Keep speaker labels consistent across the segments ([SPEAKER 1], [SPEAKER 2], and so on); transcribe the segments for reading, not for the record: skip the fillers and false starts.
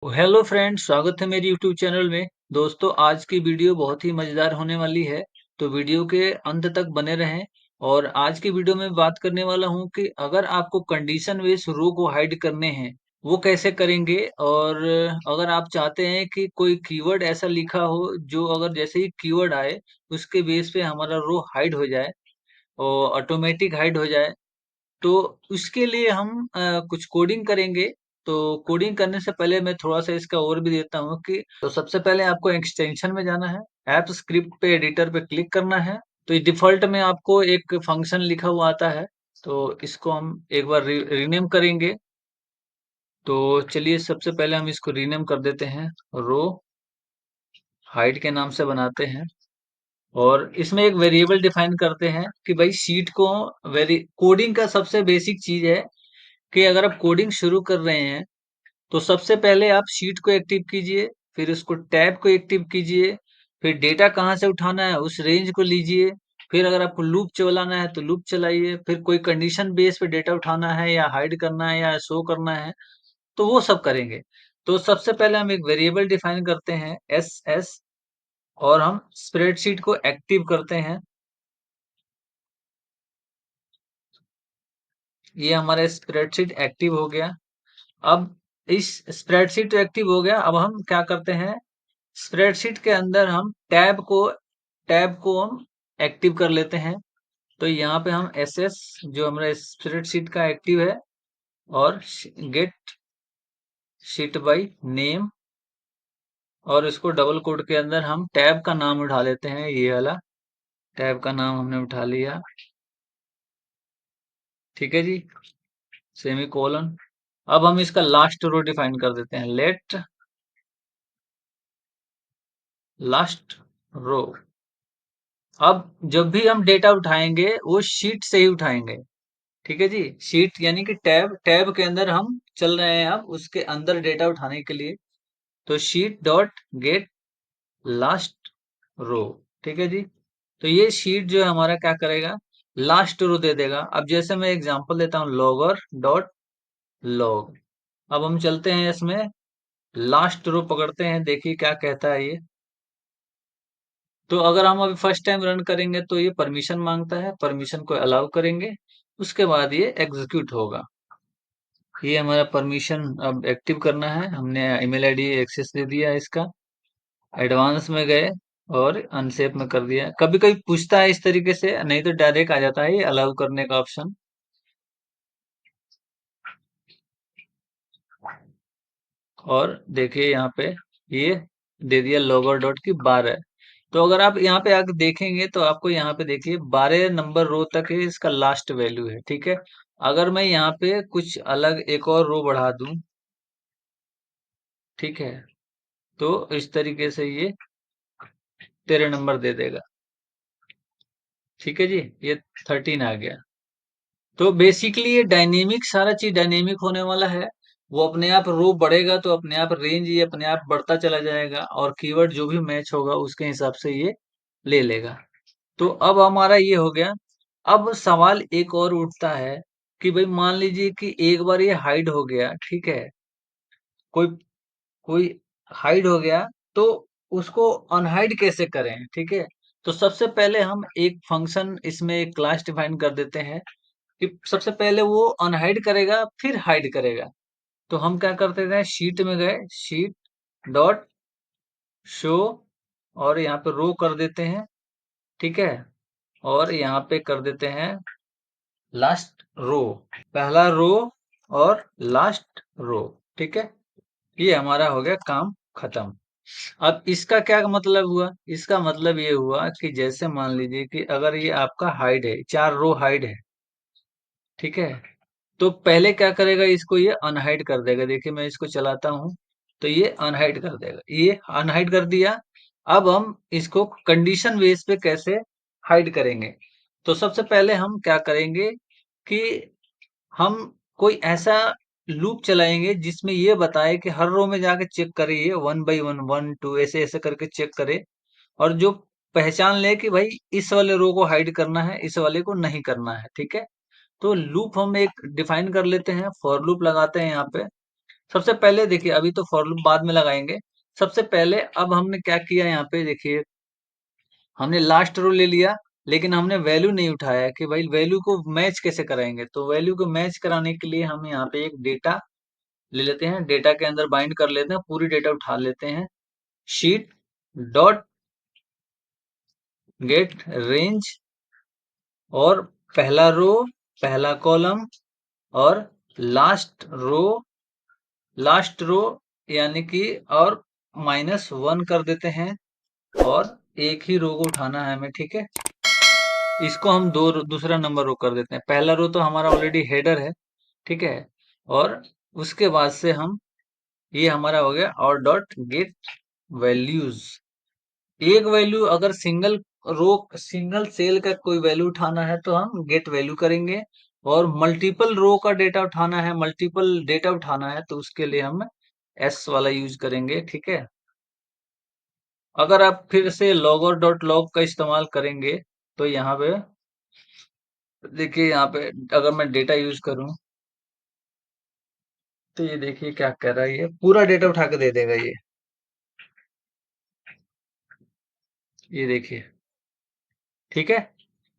[SPEAKER 1] Hello friends, स्वागत है मेरी यूट्यूब चैनल में। दोस्तों, आज की वीडियो बहुत ही मज़ेदार होने वाली है, तो वीडियो के अंत तक बने रहें। और आज की वीडियो में बात करने वाला हूं कि अगर आपको कंडीशन बेस रो को हाइड करने हैं, वो कैसे करेंगे। और अगर आप चाहते हैं कि कोई कीवर्ड ऐसा लिखा हो जो अगर जैसे ही कीवर्ड आए, उसके बेस पे हमारा रो हाइड हो जाए और ऑटोमेटिक हाइड हो जाए, तो उसके लिए हम कुछ कोडिंग करेंगे। तो कोडिंग करने से पहले मैं थोड़ा-सा इसका ओवरव्यू देता हूँ कि तो सबसे पहले आपको एक्सटेंशन में जाना है, ऐप स्क्रिप्ट पे एडिटर पे क्लिक करना है। तो ये डिफ़ॉल्ट में आपको एक फंक्शन लिखा हुआ आता है, तो इसको हम एक बार रीनेम करेंगे। तो चलिए सबसे पहले हम इसको रीनेम कर देते हैं, रो हाइड के नाम से बनाते हैं। और इसमें एक वेरिएबल डिफाइन करते हैं कि भाई शीट को वेरी कोडिंग का सबसे बेसिक चीज़ है कि अगर आप कोडिंग शुरू कर रहे हैं, तो सबसे पहले आप शीट को एक्टिव कीजिए, फिर उसको टैब को एक्टिव कीजिए, फिर डेटा कहाँ से उठाना है उस रेंज को लीजिए, फिर अगर आपको लूप चलाना है तो लूप चलाइए, फिर कोई कंडीशन बेस पे डेटा उठाना है या हाइड करना है या शो करना है, तो वो सब करेंगे। तो सबसे पहले हम एक वेरिएबल डिफाइन करते हैं एस एस, और हम स्प्रेडशीट को एक्टिव करते हैं। ये हमारा स्प्रेडशीट एक्टिव हो गया। अब इस स्प्रेडशीट एक्टिव हो गया, अब हम क्या करते हैं, स्प्रेडशीट के अंदर हम टैब को हम एक्टिव कर लेते हैं। तो यहाँ पे हम एसएस जो हमारा स्प्रेडशीट का एक्टिव है, और गेट शीट बाय नेम, और इसको डबल कोट के अंदर हम टैब का नाम उठा लेते हैं। ये वाला टैब का नाम हमने उठा लिया, ठीक है जी, सेमी कोलन। अब हम इसका लास्ट रो डिफाइन कर देते हैं, लेट लास्ट रो। अब जब भी हम डेटा उठाएंगे वो शीट से ही उठाएंगे, ठीक है जी। शीट यानी कि टैब टैब के अंदर हम चल रहे हैं, अब उसके अंदर डेटा उठाने के लिए। तो sheet dot get last row, ठीक है जी। तो ये शीट जो है हमारा क्या करेगा, लास्ट रो दे देगा। अब जैसे मैं एग्जांपल देता हूँ, लॉगर डॉट लॉग। अब हम चलते हैं इसमें, लास्ट रो पकड़ते हैं, देखिए क्या कहता है ये। तो अगर हम अभी फर्स्ट टाइम रन करेंगे तो ये परमिशन मांगता है, परमिशन को अलाउ करेंगे, उसके बाद ये एग्जीक्यूट होगा। ये हमारा परमिशन अब एक्टिव करना है, हमने ईमेल आईडी एक्सेस दे दिया है इसका। एडवांस में गए और अनसेफ में कर दिया। कभी कभी पूछता है इस तरीके से, नहीं तो डायरेक्ट आ जाता है ये अलाउ करने का ऑप्शन। और देखिए यहाँ पे ये दे दिया लॉगर डॉट की 12। तो अगर आप यहाँ पे आके देखेंगे तो आपको यहाँ पे देखिए 12 नंबर रो तक है इसका लास्ट वैल्यू है, ठीक है। अगर मैं यहाँ पे कुछ अलग एक और रो बढ़ा दूं, ठीक है, तो इस तरीके से ये 13 नंबर दे देगा, ठीक है जी। ये 13 आ गया। तो बेसिकली ये डायनेमिक, सारा चीज डायनेमिक होने वाला है। वो अपने आप रो बढ़ेगा तो अपने आप रेंज ये अपने आप बढ़ता चला जाएगा, और कीवर्ड जो भी मैच होगा उसके हिसाब से ये ले लेगा। तो अब हमारा ये हो गया। अब सवाल एक और उठता है कि भाई मान लीजिए कि एक बार ये हाइड हो गया, ठीक है, कोई कोई हाइड हो गया, तो उसको अनहाइड कैसे करें, ठीक है। तो सबसे पहले हम एक फंक्शन इसमें एक क्लास डिफाइन कर देते हैं कि सबसे पहले वो अनहाइड करेगा फिर हाइड करेगा। तो हम क्या करते थे, शीट में गए, शीट डॉट शो, और यहाँ पे रो कर देते हैं, ठीक है, और यहाँ पे कर देते हैं लास्ट रो, पहला रो और लास्ट रो, ठीक है। ये हमारा हो गया काम खत्म। अब इसका क्या मतलब हुआ, इसका मतलब ये हुआ कि जैसे मान लीजिए कि अगर ये आपका हाइड है, 4 रो हाइड है, ठीक है, तो पहले क्या करेगा, इसको ये अनहाइड कर देगा। देखिए मैं इसको चलाता हूँ, तो ये अनहाइड कर देगा, ये अनहाइड कर दिया। अब हम इसको कंडीशन बेस पे कैसे हाइड करेंगे। तो सबसे पहले हम क्या करेंगे कि हम कोई ऐसा लूप चलाएंगे जिसमें ये बताए कि हर रो में जाके चेक करे, ये 1 बाई 1, 1 2 ऐसे ऐसे करके चेक करे, और जो पहचान ले कि भाई इस वाले रो को हाइड करना है, इस वाले को नहीं करना है, ठीक है। तो लूप हम एक डिफाइन कर लेते हैं, फॉर लूप लगाते हैं यहाँ पे। सबसे पहले देखिए, अभी तो फॉर लूप बाद में लगाएंगे। सबसे पहले अब हमने क्या किया, यहाँ पे देखिए, हमने लास्ट रो ले लिया, लेकिन हमने वैल्यू नहीं उठाया कि भाई वैल्यू को मैच कैसे कराएंगे। तो वैल्यू को मैच कराने के लिए हम यहाँ पे एक डेटा ले लेते हैं, डेटा के अंदर बाइंड कर लेते हैं, पूरी डेटा उठा लेते हैं। शीट डॉट गेट रेंज, और पहला रो, पहला कॉलम, और लास्ट रो यानी कि, और -1 कर देते हैं, और एक ही रो को उठाना है हमें, ठीक है। इसको हम दूसरा नंबर रो कर देते हैं। पहला रो तो हमारा ऑलरेडी हेडर है, ठीक है। और उसके बाद से हम, ये हमारा हो गया और डॉट गेट वैल्यूज। एक वैल्यू अगर सिंगल सेल का कोई वैल्यू उठाना है तो हम गेट वैल्यू करेंगे, और मल्टीपल रो का डेटा उठाना है, मल्टीपल डेटा उठाना है, तो उसके लिए हम एस वाला यूज करेंगे, ठीक है। अगर आप फिर से लॉगर डॉट लॉग का इस्तेमाल करेंगे तो यहाँ पे देखिए, यहाँ पे अगर मैं डेटा यूज करूं तो ये देखिए क्या कर रहा है, ये पूरा डेटा उठा के दे देगा ये देखिए, ठीक है।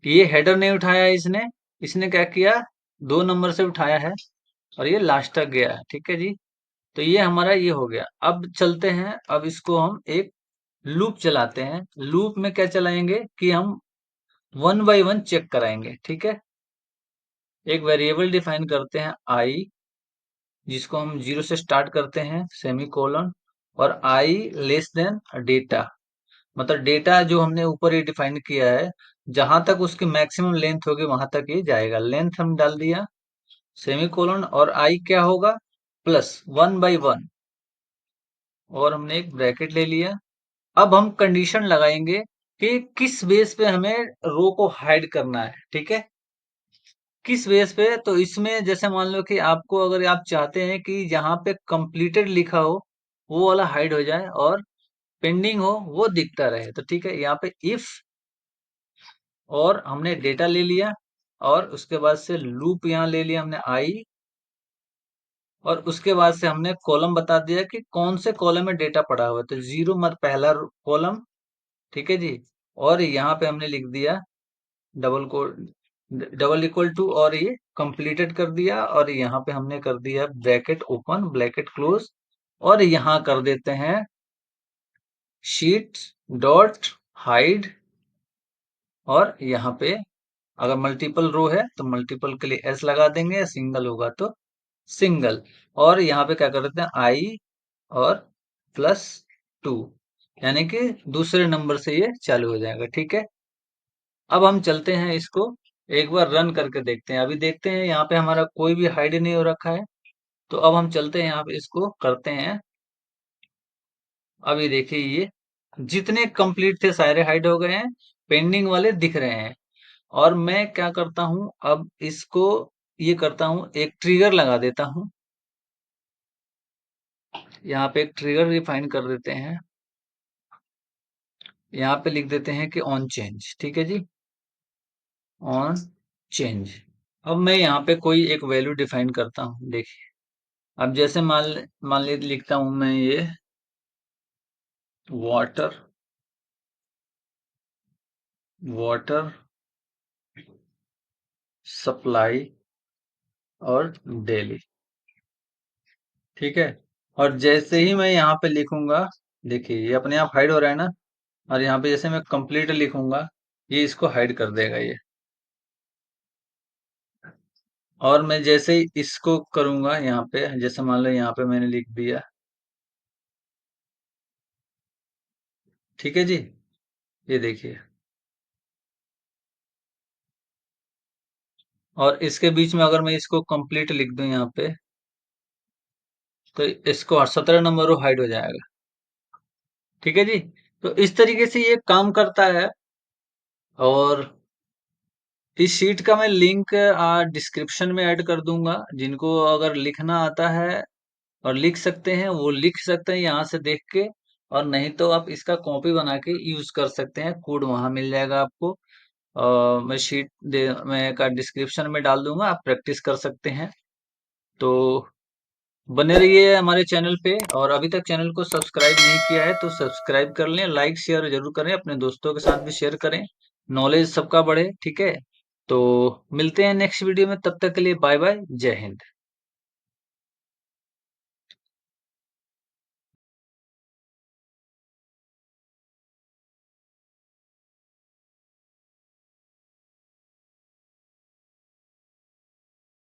[SPEAKER 1] ये हेडर नहीं उठाया इसने, इसने क्या किया, 2 नंबर से उठाया है, और ये लास्ट तक गया है, ठीक है जी। तो ये हमारा ये हो गया। अब चलते हैं, अब इसको हम एक लूप चलाते हैं। लूप में क्या चलाएंगे कि हम 1 बाय 1 चेक कराएंगे, ठीक है। एक वेरिएबल डिफाइन करते हैं आई, जिसको हम 0 से स्टार्ट करते हैं, सेमी कोलन, और आई लेस देन डेटा। मतलब डेटा जो हमने ऊपर ही डिफाइन किया है, जहां तक उसकी मैक्सिमम लेंथ होगी वहां तक ये जाएगा। लेंथ हम डाल दिया, सेमी कोलन, और आई क्या होगा, +1 बाय 1, और हमने एक ब्रैकेट ले लिया। अब हम कंडीशन लगाएंगे कि किस बेस पे हमें रो को हाइड करना है, ठीक है। किस बेस पे, तो इसमें जैसे मान लो कि आपको, अगर आप चाहते हैं कि जहां पे कंप्लीटेड लिखा हो वो वाला हाइड हो जाए, और पेंडिंग हो वो दिखता रहे, तो ठीक है, यहाँ पे इफ, और हमने डेटा ले लिया, और उसके बाद से लूप यहाँ ले लिया हमने आई, और उसके बाद से हमने कॉलम बता दिया कि कौन से कॉलम में डेटा पड़ा हुआ है, तो 0 मत पहला कॉलम, ठीक है जी। और यहाँ पे हमने लिख दिया डबल को डबल इक्वल टू, और ये कंप्लीटेड कर दिया, और यहाँ पे हमने कर दिया ब्रैकेट ओपन ब्रैकेट क्लोज, और यहाँ कर देते हैं शीट डॉट हाइड, और यहाँ पे अगर मल्टीपल रो है तो मल्टीपल के लिए एस लगा देंगे, सिंगल होगा तो सिंगल। और यहाँ पे क्या कर देते हैं आई, और +2, यानी कि दूसरे नंबर से ये चालू हो जाएगा, ठीक है। अब हम चलते हैं इसको एक बार रन करके देखते हैं। अभी देखते हैं यहाँ पे हमारा कोई भी हाइड नहीं हो रखा है। तो अब हम चलते हैं यहाँ पे, इसको करते हैं। अभी देखिए, ये जितने कंप्लीट थे सारे हाइड हो गए हैं, पेंडिंग वाले दिख रहे हैं। और मैं क्या करता हूँ, अब इसको ये करता हूँ, एक ट्रिगर लगा देता हूँ। यहाँ पे एक ट्रिगर डिफाइन कर देते हैं, यहाँ पे लिख देते हैं कि ऑन चेंज, ठीक है जी, ऑन चेंज। अब मैं यहाँ पे कोई एक वैल्यू डिफाइन करता हूँ, देखिए। अब जैसे मान ली लिखता हूँ मैं ये वाटर वाटर सप्लाई और डेली, ठीक है। और जैसे ही मैं यहाँ पे लिखूंगा, देखिए ये अपने आप हाइड हो रहा है ना, और यहाँ पे जैसे मैं कंप्लीट लिखूंगा, ये इसको हाइड कर देगा ये। और मैं जैसे ही इसको करूंगा यहाँ पे, जैसे मान लो यहाँ पे मैंने लिख दिया, ठीक है जी, ये देखिए। और इसके बीच में अगर मैं इसको कंप्लीट लिख दूं यहाँ पे, तो इसको 17 नंबर वो हाइड हो जाएगा, ठीक है जी। तो इस तरीके से ये काम करता है। और इस शीट का मैं लिंक डिस्क्रिप्शन में ऐड कर दूंगा, जिनको अगर लिखना आता है और लिख सकते हैं वो लिख सकते हैं यहाँ से देख के, और नहीं तो आप इसका कॉपी बना के यूज कर सकते हैं, कोड वहां मिल जाएगा आपको। मैं मैं का डिस्क्रिप्शन में डाल दूंगा, आप प्रैक्टिस कर सकते हैं। तो बने रहिए हमारे चैनल पे, और अभी तक चैनल को सब्सक्राइब नहीं किया है तो सब्सक्राइब कर लें, लाइक शेयर जरूर करें, अपने दोस्तों के साथ भी शेयर करें, नॉलेज सबका बढ़े, ठीक है। तो मिलते हैं नेक्स्ट वीडियो में, तब तक के लिए बाय बाय, जय हिंद।